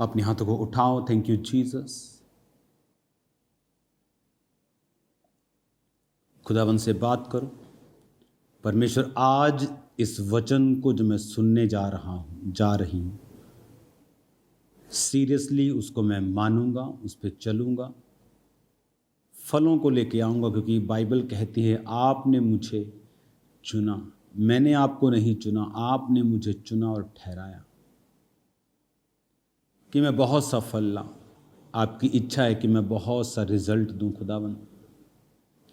अपने हाथों को उठाओ। Thank you Jesus. खुदावन से बात करो। परमेश्वर, आज इस वचन को जो मैं सुनने जा रही हूँ, सीरियसली उसको मैं मानूंगा, उस पर चलूंगा, फलों को लेके आऊँगा, क्योंकि बाइबल कहती है आपने मुझे चुना, मैंने आपको नहीं चुना, आपने मुझे चुना और ठहराया कि मैं बहुत सा फल लाऊं। आपकी इच्छा है कि मैं बहुत सा रिजल्ट दूं खुदावन,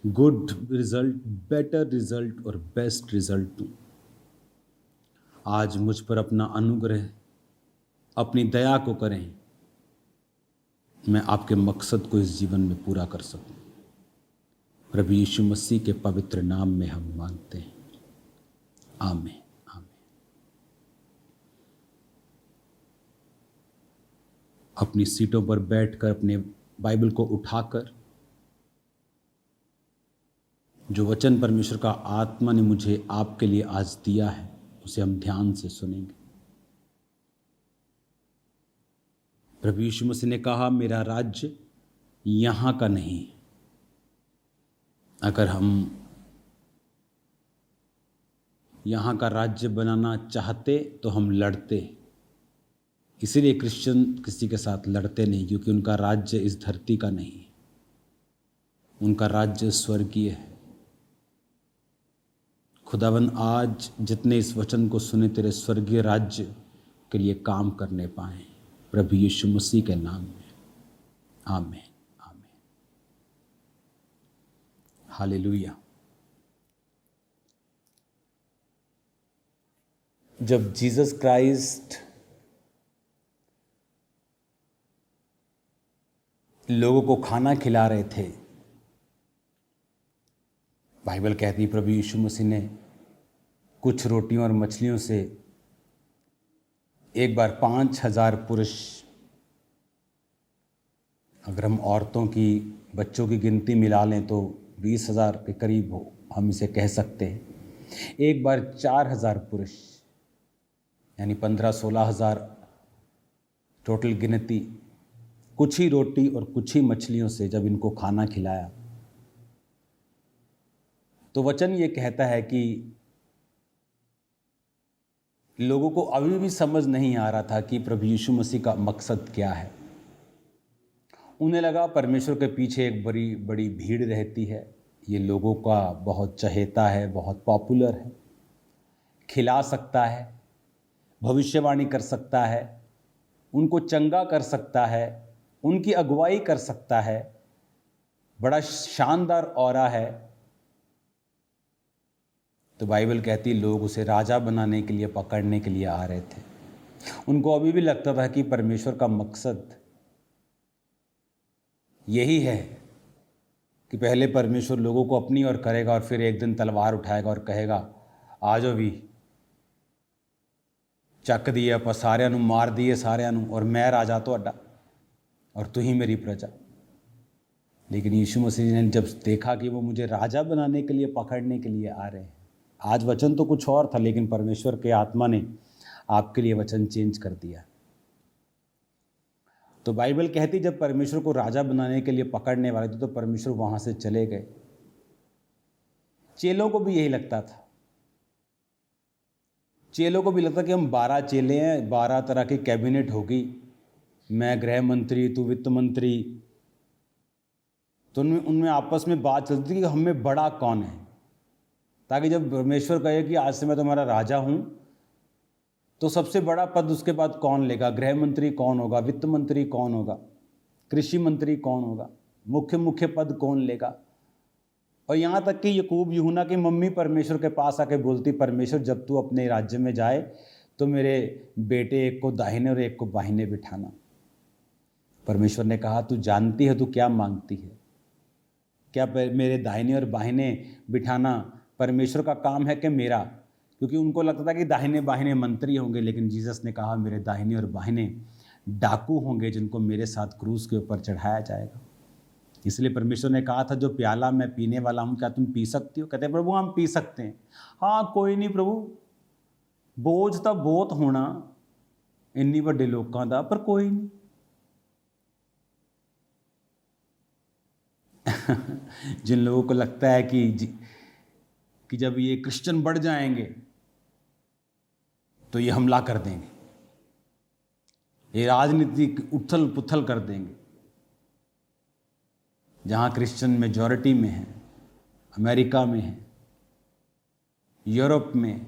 गुड रिजल्ट, बेटर रिजल्ट और बेस्ट रिजल्ट दूं। आज मुझ पर अपना अनुग्रह, अपनी दया को करें, मैं आपके मकसद को इस जीवन में पूरा कर सकूं। प्रभु यीशु मसीह के पवित्र नाम में हम मांगते हैं, आमीन आमीन। अपनी सीटों पर बैठकर अपने बाइबल को उठाकर जो वचन परमेश्वर का आत्मा ने मुझे आपके लिए आज दिया है उसे हम ध्यान से सुनेंगे। प्रभु यीशु मसीह ने कहा मेरा राज्य यहाँ का नहीं। अगर हम यहाँ का राज्य बनाना चाहते तो हम लड़ते। इसीलिए क्रिश्चियन किसी के साथ लड़ते नहीं, क्योंकि उनका राज्य इस धरती का नहीं, उनका राज्य स्वर्गीय है। खुदावन आज जितने इस वचन को सुने तेरे स्वर्गीय राज्य के लिए काम करने पाएं, प्रभु यीशु मसीह के नाम में, आमीन आमीन। हालेलुया। जब जीसस क्राइस्ट लोगों को खाना खिला रहे थे, बाइबल कहती है प्रभु यीशु मसीह ने कुछ रोटियों और मछलियों से एक बार 5,000 पुरुष, अगर हम औरतों की, बच्चों की गिनती मिला लें तो 20,000 के करीब हो, हम इसे कह सकते हैं। एक बार 4,000 पुरुष, यानी 15-16,000 टोटल गिनती, कुछ ही रोटी और कुछ ही मछलियों से जब इनको खाना खिलाया, तो वचन ये कहता है कि लोगों को अभी भी समझ नहीं आ रहा था कि प्रभु यीशु मसीह का मकसद क्या है। उन्हें लगा परमेश्वर के पीछे एक बड़ी बड़ी भीड़ रहती है, ये लोगों का बहुत चहेता है, बहुत पॉपुलर है, खिला सकता है, भविष्यवाणी कर सकता है, उनको चंगा कर सकता है, उनकी अगुवाई कर सकता है, बड़ा शानदार ऑरा है। तो बाइबल कहती लोग उसे राजा बनाने के लिए, पकड़ने के लिए आ रहे थे। उनको अभी भी लगता था कि परमेश्वर का मकसद यही है कि पहले परमेश्वर लोगों को अपनी ओर करेगा और फिर एक दिन तलवार उठाएगा और कहेगा आ जाओ भी, ਚੱਕ दिए ਆਪਾਂ सारिਆਂ ਨੂੰ, मार दिए सारिਆਂ ਨੂੰ, और मैं राजा ਤੁਹਾਡਾ और तू ही मेरी प्रजा। लेकिन यीशु मसीह ने जब देखा कि वो मुझे राजा बनाने के लिए, पकड़ने के लिए आ रहे हैं, आज वचन तो कुछ और था, लेकिन परमेश्वर के आत्मा ने आपके लिए वचन चेंज कर दिया। तो बाइबल कहती जब परमेश्वर को राजा बनाने के लिए पकड़ने वाले थे तो परमेश्वर वहाँ से चले गए। चेलों को भी यही लगता था, चेलों को भी लगता कि हम 12 चेले हैं, 12 तरह की कैबिनेट होगी, मैं गृह मंत्री, तू वित्त मंत्री, तो उनमें आपस में बात चलती थी कि हम में बड़ा कौन है, ताकि जब परमेश्वर कहे कि आज से मैं तुम्हारा राजा हूँ, तो सबसे बड़ा पद उसके बाद कौन लेगा, गृह मंत्री कौन होगा, वित्त मंत्री कौन होगा, कृषि मंत्री कौन होगा, मुख्य पद कौन लेगा। और यहाँ तक कि याकूब यूहन्ना की मम्मी परमेश्वर के पास आके बोलती, परमेश्वर जब तू अपने राज्य में जाए तो मेरे बेटे एक को दाहिने और एक को बाहिने बिठाना। परमेश्वर ने कहा तू जानती है तू क्या मांगती है, क्या मेरे दाहिने और बाहिने बिठाना परमेश्वर का काम है कि मेरा? क्योंकि उनको लगता था कि दाहिने बाहिने मंत्री होंगे, लेकिन जीसस ने कहा मेरे दाहिने और बाहिने डाकू होंगे जिनको मेरे साथ क्रूस के ऊपर चढ़ाया जाएगा। इसलिए परमेश्वर ने कहा था जो प्याला मैं पीने वाला हूँ क्या तुम पी सकती हो? कहते प्रभु हम पी सकते हैं। हाँ कोई नहीं प्रभु, बोझ तो बहुत होना इन्नी ਵੱਡੇ लोगों का, पर कोई नहीं, जिन लोगों को लगता है कि जब ये क्रिश्चियन बढ़ जाएंगे तो ये हमला कर देंगे, ये राजनीतिक उथल पुथल कर देंगे। जहाँ क्रिश्चियन मेजॉरिटी में है, अमेरिका में है, यूरोप में,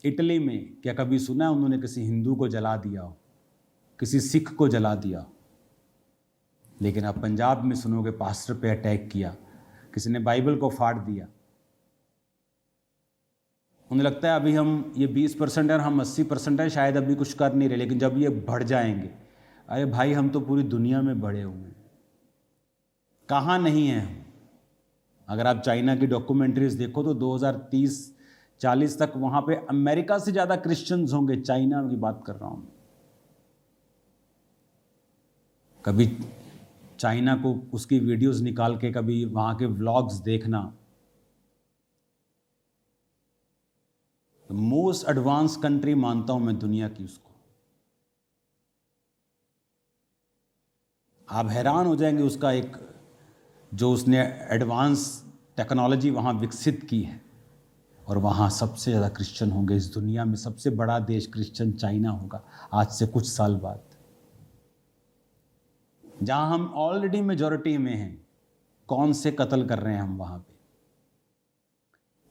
इटली में, क्या कभी सुना है उन्होंने किसी हिंदू को जला दिया हो, किसी सिख को जला दिया हो? लेकिन आप पंजाब में सुनोगे पास्टर पे अटैक किया, किसी ने बाइबल को फाड़ दिया। उन्हें लगता है अभी हम ये 20% है और हम 80% है, शायद अभी कुछ कर नहीं रहे, लेकिन जब ये बढ़ जाएंगे, अरे भाई हम तो पूरी दुनिया में बढ़े हुए हैं, कहाँ नहीं हैं हम। अगर आप चाइना की डॉक्यूमेंट्रीज देखो तो 2030-40 तक वहाँ पे अमेरिका से ज़्यादा क्रिश्चियंस होंगे, चाइना की बात कर रहा हूँ। कभी चाइना को उसकी वीडियोस निकाल के कभी वहाँ के व्लॉग्स देखना। मोस्ट एडवांस कंट्री मानता हूँ मैं दुनिया की उसको। आप हैरान हो जाएंगे उसका एक जो उसने एडवांस टेक्नोलॉजी वहाँ विकसित की है, और वहाँ सबसे ज़्यादा क्रिश्चियन होंगे। इस दुनिया में सबसे बड़ा देश क्रिश्चियन चाइना होगा आज से कुछ साल बाद, जहाँ हम ऑलरेडी मेजॉरिटी में हैं। कौन से कत्ल कर रहे हैं हम वहाँ पे?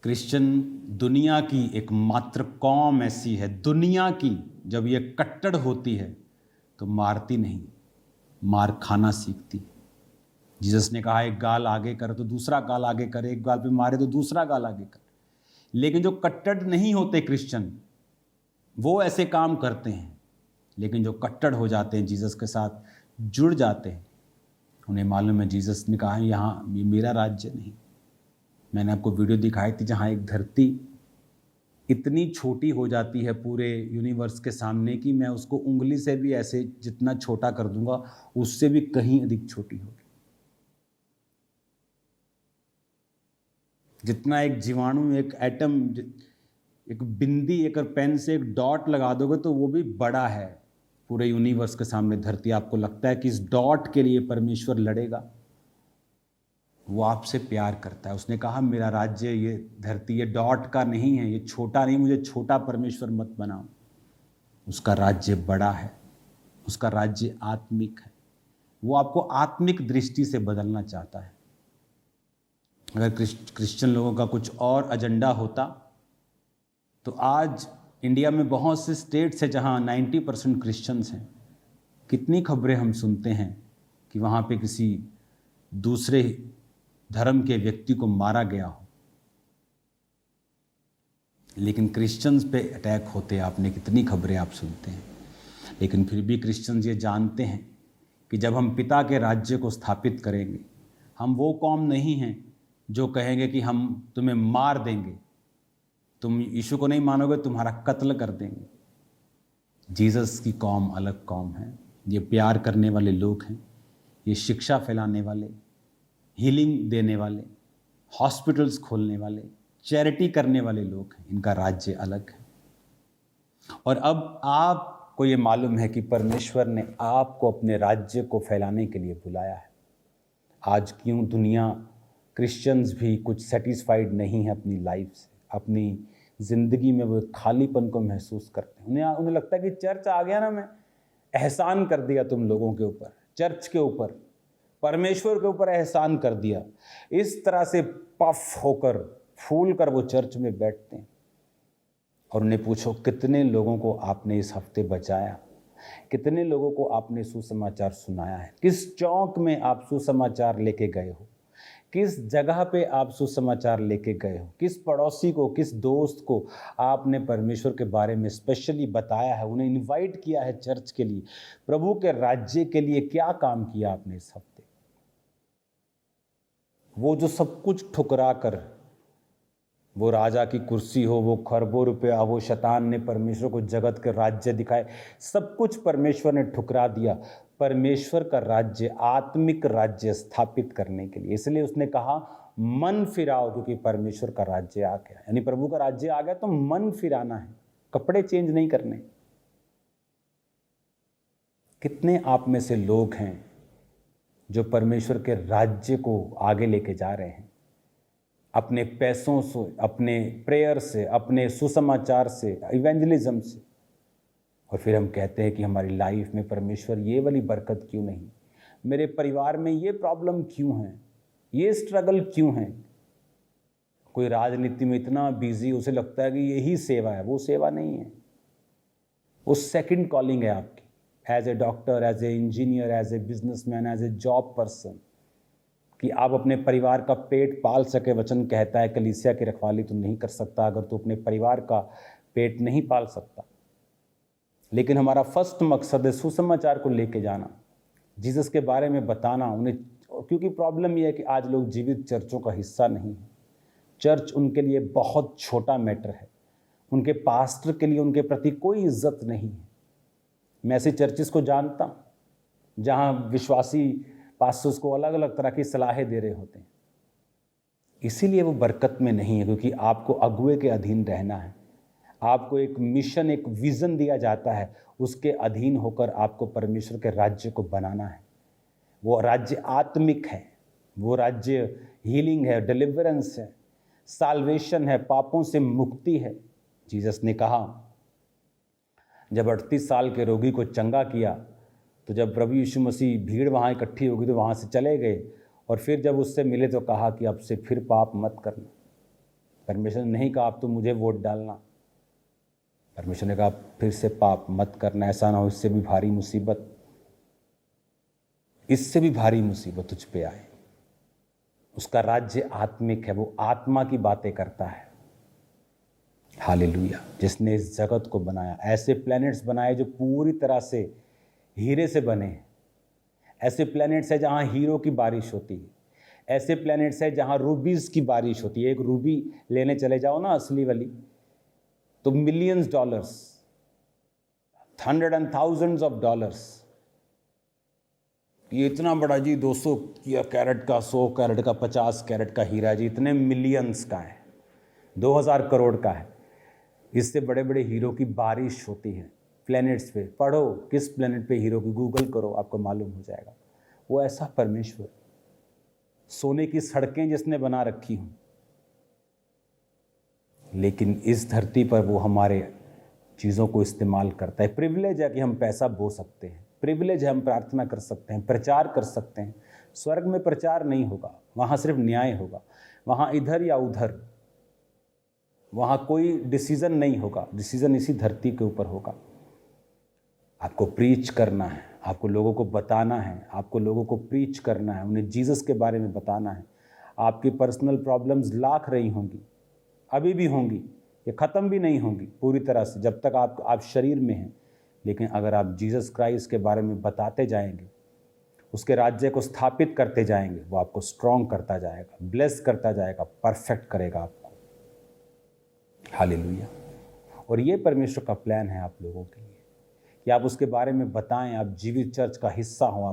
क्रिश्चियन दुनिया की एकमात्र कौम ऐसी है दुनिया की, जब ये कट्टर होती है तो मारती नहीं, मार खाना सीखती। जीसस ने कहा एक गाल आगे कर तो दूसरा गाल आगे कर, एक गाल पे मारे तो दूसरा गाल आगे कर। लेकिन जो कट्टर नहीं होते क्रिश्चियन, वो ऐसे काम करते हैं। लेकिन जो कट्टर हो जाते हैं, जीसस के साथ जुड़ जाते हैं, उन्हें मालूम है जीसस ने कहा यहाँ ये मेरा राज्य नहीं। मैंने आपको वीडियो दिखाई थी जहाँ एक धरती इतनी छोटी हो जाती है पूरे यूनिवर्स के सामने कि मैं उसको उंगली से भी ऐसे जितना छोटा कर दूंगा उससे भी कहीं अधिक छोटी होगी। जितना एक जीवाणु, एक एटम, एक बिंदी, एक पेन से एक डॉट लगा दोगे तो वो भी बड़ा है पूरे यूनिवर्स के सामने धरती। आपको लगता है कि इस डॉट के लिए परमेश्वर लड़ेगा? वो आपसे प्यार करता है। उसने कहा मेरा राज्य ये धरती ये डॉट का नहीं है, ये छोटा नहीं, मुझे छोटा परमेश्वर मत बनाओ। उसका राज्य बड़ा है, उसका राज्य आत्मिक है। वो आपको आत्मिक दृष्टि से बदलना चाहता है। अगर क्रिश्चियन लोगों का कुछ और एजेंडा होता तो आज इंडिया में बहुत से स्टेट्स हैं जहां 90% क्रिश्चियंस हैं। कितनी खबरें हम सुनते हैं कि वहाँ पे किसी दूसरे धर्म के व्यक्ति को मारा गया हो, लेकिन क्रिश्चियंस पे अटैक होते आपने कितनी खबरें आप सुनते हैं। लेकिन फिर भी क्रिश्चियंस ये जानते हैं कि जब हम पिता के राज्य को स्थापित करेंगे, हम वो कौम नहीं हैं जो कहेंगे कि हम तुम्हें मार देंगे, तुम यीशु को नहीं मानोगे, तुम्हारा कत्ल कर देंगे। जीसस की कौम अलग कौम है। ये प्यार करने वाले लोग हैं, ये शिक्षा फैलाने वाले, हीलिंग देने वाले, हॉस्पिटल्स खोलने वाले, चैरिटी करने वाले लोग हैं। इनका राज्य अलग है। और अब आपको ये मालूम है कि परमेश्वर ने आपको अपने राज्य को फैलाने के लिए बुलाया है। आज क्यों दुनिया क्रिश्चियंस भी कुछ सेटिस्फाइड नहीं है अपनी लाइफ से, अपनी ज़िंदगी में वो खालीपन को महसूस करते हैं। उन्हें लगता है कि चर्च आ गया ना, मैं एहसान कर दिया तुम लोगों के ऊपर, चर्च के ऊपर, परमेश्वर के ऊपर एहसान कर दिया। इस तरह से पफ होकर, फूल कर वो चर्च में बैठते हैं। और उन्हें पूछो कितने लोगों को आपने इस हफ्ते बचाया, कितने लोगों को आपने सुसमाचार सुनाया है, किस चौक में आप सुसमाचार लेके गए हो, किस जगह पे आप सुसमाचार लेके गए हो, किस पड़ोसी को, किस दोस्त को आपने परमेश्वर के बारे में स्पेशली बताया है, उन्हें इनवाइट किया है चर्च के लिए, प्रभु के राज्य के लिए। क्या काम किया आपने इस हफ्ते? वो जो सब कुछ ठुकरा कर, वो राजा की कुर्सी हो, वो खरबों रुपया, वो शैतान ने परमेश्वर को जगत के राज्य दिखाए, सब कुछ परमेश्वर ने ठुकरा दिया परमेश्वर का राज्य, आत्मिक राज्य स्थापित करने के लिए। इसलिए उसने कहा मन फिराओ, क्योंकि परमेश्वर का राज्य आ गया। यानी प्रभु का राज्य आ गया तो मन फिराना है, कपड़े चेंज नहीं करने। कितने आप में से लोग हैं जो परमेश्वर के राज्य को आगे लेके जा रहे हैं, अपने पैसों से, अपने प्रेयर से, अपने सुसमाचार से, इवेंजलिज्म से। और फिर हम कहते हैं कि हमारी लाइफ में परमेश्वर ये वाली बरकत क्यों नहीं, मेरे परिवार में ये प्रॉब्लम क्यों है, ये स्ट्रगल क्यों है। कोई राजनीति में इतना बिजी, उसे लगता है कि यही सेवा है। वो सेवा नहीं है, वो सेकंड कॉलिंग है आपकी, as a doctor, as a engineer, as a businessman, as a job person, कि आप अपने परिवार का पेट पाल सके। वचन कहता है कलीसिया की रखवाली तो नहीं कर सकता अगर तो अपने परिवार का पेट नहीं पाल सकता। लेकिन हमारा फर्स्ट मकसद है सुसमाचार को लेके जाना, जीसस के बारे में बताना उन्हें। क्योंकि प्रॉब्लम यह है कि आज लोग जीवित चर्चों का हिस्सा नहीं है। चर्च उनके लिए बहुत छोटा मैटर है, उनके पास्टर के लिए उनके प्रति कोई इज्जत नहीं है। मैं ऐसी चर्चिस को जानता हूँ जहाँ विश्वासी पास्टर्स को अलग अलग तरह की सलाहें दे रहे होते हैं। इसीलिए वो बरकत में नहीं है, क्योंकि आपको अगुवे के अधीन रहना है। आपको एक मिशन, एक विज़न दिया जाता है, उसके अधीन होकर आपको परमेश्वर के राज्य को बनाना है। वो राज्य आत्मिक है, वो राज्य हीलिंग है, डिलीवरेंस है, साल्वेशन है, पापों से मुक्ति है। जीसस ने कहा, जब 38 साल के रोगी को चंगा किया तो जब प्रभु यीशु मसीह, भीड़ वहाँ इकट्ठी होगी तो वहाँ से चले गए, और फिर जब उससे मिले तो कहा कि अब से फिर पाप मत करना। परमेश्वर ने नहीं कहा अब तो मुझे वोट डालना, परमेश्वर ने कहा फिर से पाप मत करना, ऐसा ना हो इससे भी भारी मुसीबत, इससे भी भारी मुसीबत तुझ पे आए। उसका राज्य आत्मिक है, वो आत्मा की बातें करता है। हालेलुया। जिसने इस जगत को बनाया, ऐसे प्लैनेट्स बनाए जो पूरी तरह से हीरे से बने हैं। ऐसे प्लैनेट्स है जहाँ हीरो की बारिश होती है। ऐसे प्लैनेट्स है जहाँ रूबीज़ की बारिश होती है। एक रूबी लेने चले जाओ ना असली वाली, तो millions dollars, $100 and thousands of dollars। ये इतना बड़ा जी 200 कैरेट का, 100 कैरेट का, 50 कैरेट का हीरा जी, इतने मिलियंस का है, 2000 करोड़ का है। इससे बड़े बड़े हीरो की बारिश होती है प्लैनेट्स पे। पढ़ो किस प्लैनेट पे हीरो की, गूगल करो, आपको मालूम हो जाएगा। वो ऐसा परमेश्वर, सोने की सड़कें जिसने बना रखी हूँ, लेकिन इस धरती पर वो हमारे चीज़ों को इस्तेमाल करता है। प्रिविलेज है कि हम पैसा बो सकते हैं, प्रिविलेज है हम प्रार्थना कर सकते हैं, प्रचार कर सकते हैं। स्वर्ग में प्रचार नहीं होगा, वहाँ सिर्फ न्याय होगा। वहाँ इधर या उधर, वहाँ कोई डिसीज़न नहीं होगा, डिसीज़न इसी धरती के ऊपर होगा। आपको प्रीच करना है, आपको लोगों को बताना है, आपको लोगों को प्रीच करना है, उन्हें जीसस के बारे में बताना है। आपकी पर्सनल प्रॉब्लम्स लाख रही होंगी, अभी भी होंगी, ये ख़त्म भी नहीं होंगी पूरी तरह से जब तक आप शरीर में हैं। लेकिन अगर आप जीसस क्राइस्ट के बारे में बताते जाएंगे, उसके राज्य को स्थापित करते जाएंगे, वो आपको स्ट्रॉन्ग करता जाएगा, ब्लेस करता जाएगा, परफेक्ट करेगा आपको। हालेलुया। और ये परमेश्वर का प्लान है आप लोगों के लिए कि आप उसके बारे में बताएं, आप जीवित चर्च का हिस्सा हों,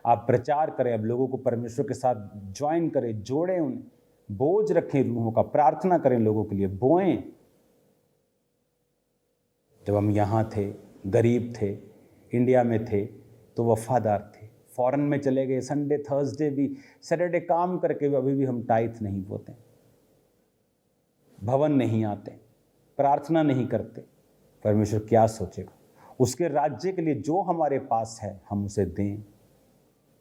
आप प्रचार करें, आप लोगों को परमेश्वर के साथ ज्वाइन करें, जोड़ें, उन्हें बोझ रखें रूहों का, प्रार्थना करें लोगों के लिए, बोएं। जब हम यहाँ थे, गरीब थे, इंडिया में थे, तो वफादार थे। फॉरेन में चले गए, संडे थर्सडे भी, सैटरडे काम करके भी अभी भी हम टाइथ नहीं बोते, भवन नहीं आते, प्रार्थना नहीं करते। परमेश्वर क्या सोचेगा? उसके राज्य के लिए जो हमारे पास है हम उसे दें।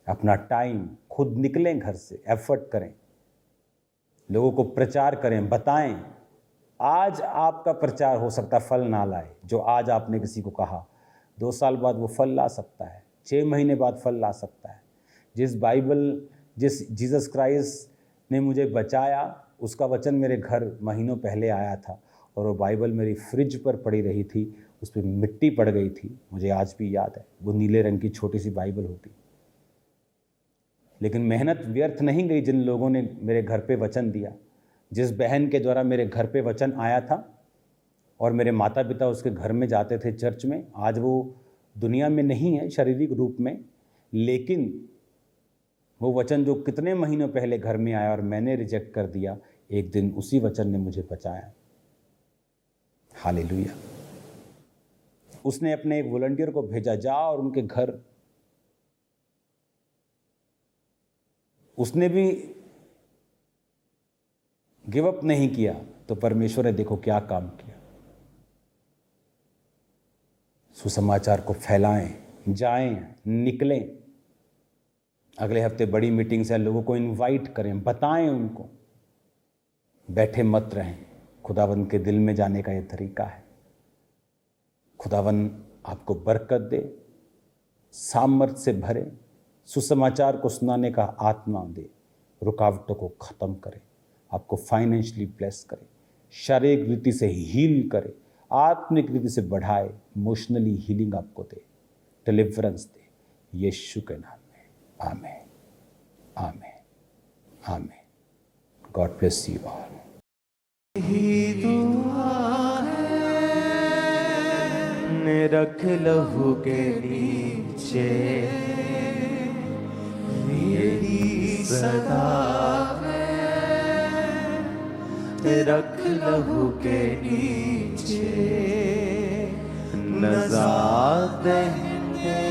अपना टाइम खुद निकलें, घर से एफर्ट करें, लोगों को प्रचार करें, बताएं। आज आपका प्रचार हो सकता फल ना लाए, जो आज आपने किसी को कहा 2 साल बाद वो फल ला सकता है, 6 महीने बाद फल ला सकता है। जिस जीसस क्राइस्ट ने मुझे बचाया, उसका वचन मेरे घर महीनों पहले आया था, और वो बाइबल मेरी फ्रिज पर पड़ी रही थी, उस पर मिट्टी पड़ गई थी, मुझे आज भी याद है। वो नीले रंग की छोटी सी बाइबल होती। लेकिन मेहनत व्यर्थ नहीं गई जिन लोगों ने मेरे घर पे वचन दिया। जिस बहन के द्वारा मेरे घर पे वचन आया था और मेरे माता पिता उसके घर में जाते थे चर्च में, आज वो दुनिया में नहीं है शारीरिक रूप में, लेकिन वो वचन जो कितने महीनों पहले घर में आया और मैंने रिजेक्ट कर दिया, एक दिन उसी वचन ने मुझे बचाया। हालेलुया। उसने अपने एक वॉलंटियर को भेजा, जा और उनके घर उसने भी गिव अप नहीं किया, तो परमेश्वर ने देखो क्या काम किया। सुसमाचार को फैलाएं, जाएं, निकलें। अगले हफ्ते बड़ी मीटिंग्स है, लोगों को इनवाइट करें, बताएं उनको, बैठे मत रहें। खुदावंद के दिल में जाने का ये तरीका है। खुदावंद आपको बरकत दे, सामर्थ से भरे, सुसमाचार को सुनाने का आत्मा दे, रुकावटों को खत्म करे, आपको फाइनेंशियली ब्लेस करे, शारीरिक रीति से हील करे, आत्मिक रीति से बढ़ाए, इमोशनली हीलिंग आपको दे, डिलीवरेंस दे, यीशु के नाम में। आमीन, आमीन, आमीन। God bless you all. ही दुआ है, रख लहू के नीचे मेरी सदा है, रख लहू के नीचे नजात है,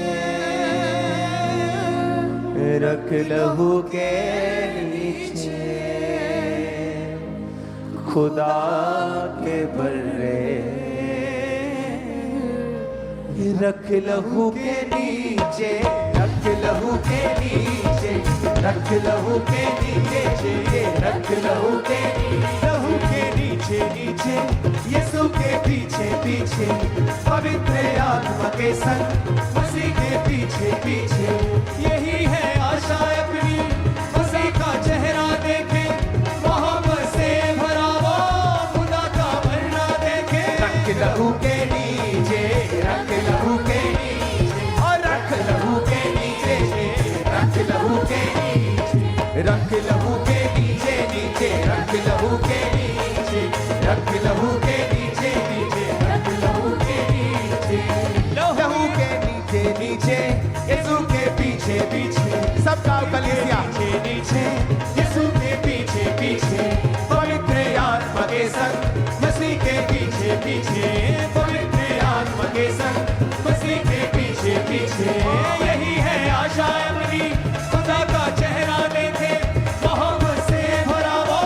रख लहू के नीचे खुदा के बर्रे, रख लहू के नीचे, रख लहू के नीचे, रख लहू के नीचे, रख लहू के नीचे, नीचे यीशु के पीछे पीछे, पवित्र आत्मा के संग मसीह के पीछे पीछे, यही है आशा अपनी, मसीह का चेहरा देखे, मोहब्बत से भरा वो खुदा का वरना देखे। रख लहू के नीचे, रख लहू के नीचे, और रख लहू के नीचे, रख लहू के नीचे, रख लहू के नीचे, नीचे रख लहू के नीचे, रख लहू के नीचे, नीचे रख लहू के नीचे, लहू के नीचे, नीचे यीशु के पीछे पीछे, सबका कलीसिया नीचे यीशु के पीछे पीछे, पवित्र आत्मा के संग मसीह के पीछे पीछे, पवित्र आत्मा के संग मसीह के पीछे पीछे, यही है आशा अपनी, खुदा का चेहरा देखे, मोहब्बत से भरा वो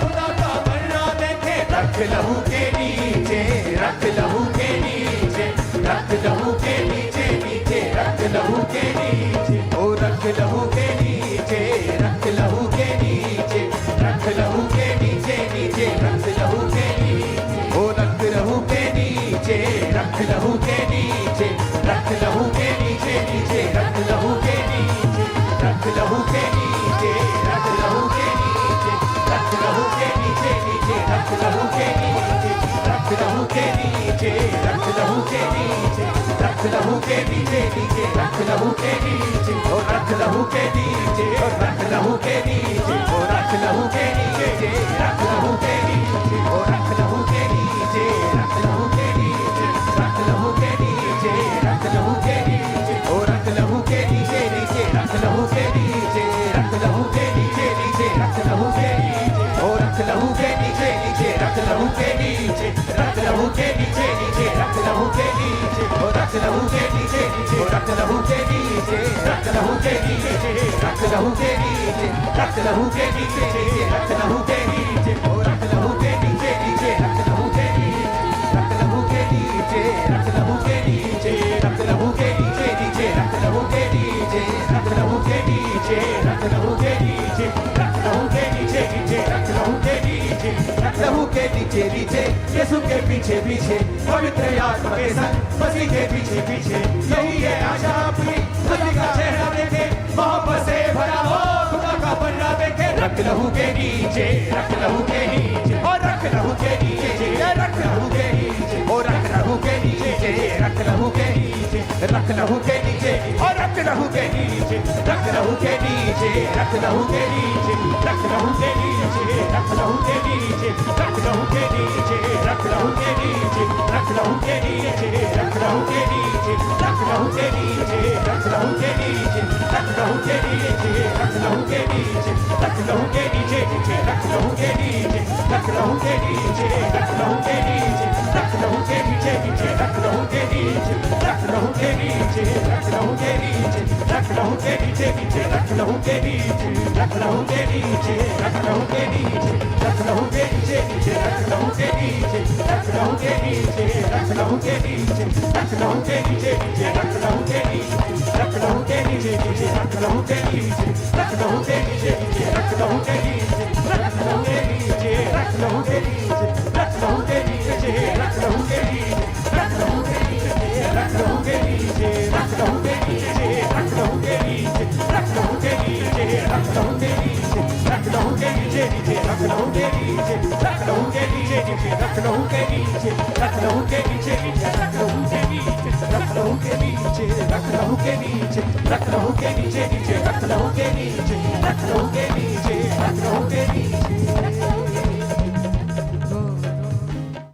खुदा का वरना देखे। रख लहू के नीचे, रख लहू के नीचे, रख लहू के नीचे, नीचे रख लहू के नीचे, ओ रख लहू के नीचे, रख लहू के नीचे, रख लहू के नीचे, नीचे रख लहू के नीचे, ओ रख लहू के नीचे, रख लहू के नीचे, रख लहू के नीचे, नीचे रख लहू के नीचे, रख लहू के नीचे, रख लहू के नीचे, रख लहू के नीचे, नीचे रख लहू के नीचे, रख लहू के नीचे, रख लहू के नीचे, रख लहू के नीचे, नीचे रख लहू के नीचे, ओ रख लहू के नीचे, ओ रख लहू के नीचे, ओ रख लहू के नीचे, रख लहू के नीचे, ओ रख लहू के नीचे, रख लहू के नीचे, रख लहू के नीचे, रख लहू के नीचे, ओ रख लहू के नीचे, नीचे रख लहू के नीचे, रख लहू के नीचे, नीचे रख लहू के नीचे, ओ रख लहू के नीचे, नीचे रख लहू के नीचे, रख लहू के नीचे, नीचे रख लहू के नीचे, ओ रख लहू के नीचे, नीचे रख लहू के नीचे, रख लहू के नीचे, रख लहू के नीचे, रख लहू के नीचे, नीचे रख लहू के नीचे, ओ रख लहू के नीचे, नीचे रख लहू के नीचे, रख लहू के नीचे, रख लहू के नीचे, रख लहू के नीचे, नीचे रख लहू के नीचे, रख लहू के नीचे, रख लहू के नीचे, रख लहू के नीचे, नीचे रख लहू के नीचे, रख लहू के नीचे, नीचे यीशु के पीछे पीछे, पवित्र आत्मा के संग मसीह के पीछे पीछे, यही है आशा अपनी, मसीह का चेहरा देखे, मोहब्बत से भरा हो खुदा का वरना देखे। रख लहू के नीचे, रख लहू के नीचे, और रख लहू के नीचे, रख लहू के नीचे, और रख लहू के नीचे, रख लहू के नीचे, रख लहू के नीचे, और रख लहू के नीचे, रख लहू के नीचे, रख लहू के नीचे, रख लहू के नीचे, रख लहू के नीचे, रख लहू के नीचे, रख लहू के नीचे, रख लहू के नीचे, रख लहू के नीचे, रख लहू के नीचे, रख लहू के नीचे, रख लहू के नीचे, रख लहू के नीचे, रख लहू के नीचे, नीचे रख लहू के नीचे, रख लहू के नीचे, रख लहू के नीचे, रख लहू के नीचे, नीचे रख लहू के नीचे, रख लहू के नीचे, रख लहू के नीचे, रख लहू लहू के नीचे नीचे रख लहू के नीचे रख लहू के नीचे रख लहू के नीचे रख लहू के नीचे नीचे रख लहू के नीचे रख लहू के नीचे रख लहू के नीचे रख लहू के नीचे नीचे रख लहू के नीचे रख लहू के नीचे नीचे रख लहू के नीचे रख लहू के नीचे नीचे रख लहू के नीचे रख लहू के नीचे रख लहू के नीचे रख लहू के नीचे रख लहू के नीचे रख लहू के नीचे रख लहू के नीचे रख लहू के नीचे रख लहू के नीचे रख लहू के नीचे रख लहू के नीचे रख लहू के नीचे नीचे रख लहू के नीचे रख लहू के नीचे नीचे रख लहू के नीचे रख लहू के नीचे नीचे रख लहू के नीचे रख लहू के नीचे रख लहू के नीचे रख लहू के नीचे नीचे रख लहू के नीचे रख लहू के नीचे रख लहू के